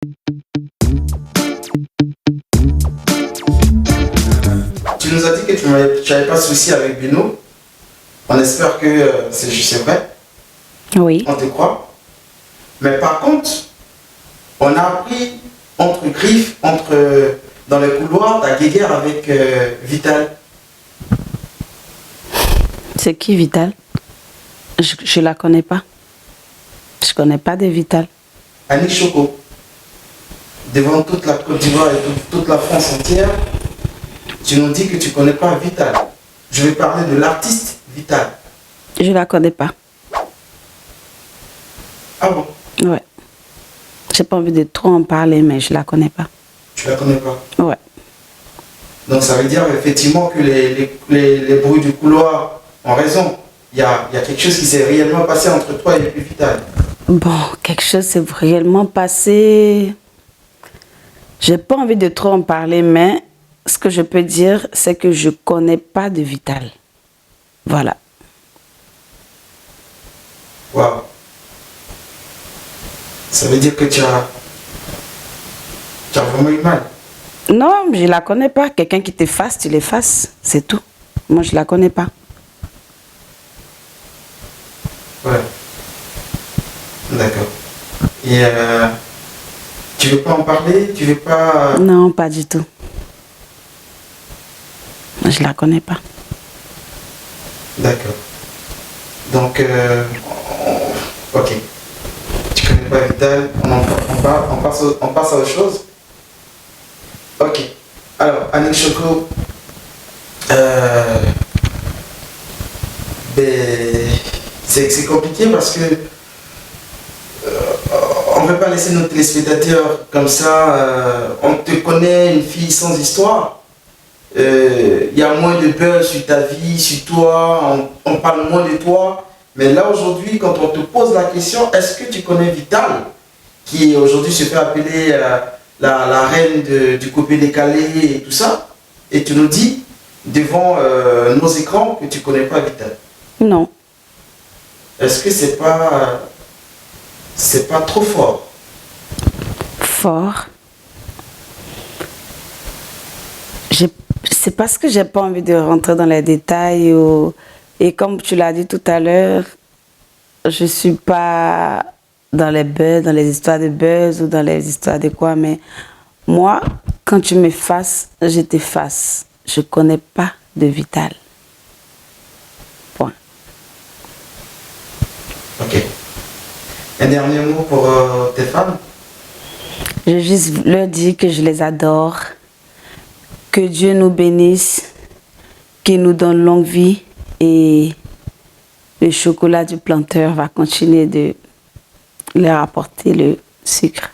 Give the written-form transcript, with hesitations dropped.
Tu nous as dit que tu n'avais pas de souci avec Bino. On espère que c'est vrai. Oui. On te croit. Mais par contre, on a appris dans le couloir, ta guéguerre avec Vital. C'est qui Vital? Je la connais pas. Je connais pas de Vital. Annick Choco, devant toute la Côte d'Ivoire et toute la France entière, tu nous dis que tu connais pas Vital. Je vais parler de l'artiste Vital. Je la connais pas. Ah bon? Ouais. J'ai pas envie de trop en parler, mais je la connais pas. Tu la connais pas? Ouais. Donc ça veut dire effectivement que les bruits du couloir ont raison. Il y a quelque chose qui s'est réellement passé entre toi et Vital. Bon, quelque chose s'est réellement passé. J'ai pas envie de trop en parler, mais ce que je peux dire, c'est que je connais pas de Vital. Voilà. Waouh. Ça veut dire que tu as vraiment eu mal. Non, je la connais pas. Quelqu'un qui t'efface, tu l'effaces. C'est tout. Moi, je la connais pas. Ouais. D'accord. Et tu veux pas en parler? Tu veux pas... Non, pas du tout. Moi, je la connais pas. D'accord. Donc, ok. Tu connais pas Vital, on passe à autre chose. Ok. Alors, Annick Choco, c'est compliqué parce que on ne peut pas laisser nos téléspectateurs comme ça. On te connaît, une fille sans histoire. Il y a moins de buzz sur ta vie, sur toi, on parle moins de toi. Mais là aujourd'hui, quand on te pose la question, est-ce que tu connais Vital, qui aujourd'hui se fait appeler la reine du coupé décalé et tout ça, et tu nous dis devant nos écrans que tu connais pas Vital? Non. Est-ce que c'est pas trop fort? Fort. C'est parce que j'ai pas envie de rentrer dans les détails. Et comme tu l'as dit tout à l'heure, je suis pas dans les buzz, dans les histoires de buzz ou dans les histoires de quoi. Mais moi, quand tu m'effaces, je t'efface. Je connais pas de Vital. Point. Ok. Un dernier mot pour tes femmes? Je veux juste leur dire que je les adore. Que Dieu nous bénisse, qu'il nous donne longue vie et le chocolat du planteur va continuer de leur apporter le sucre.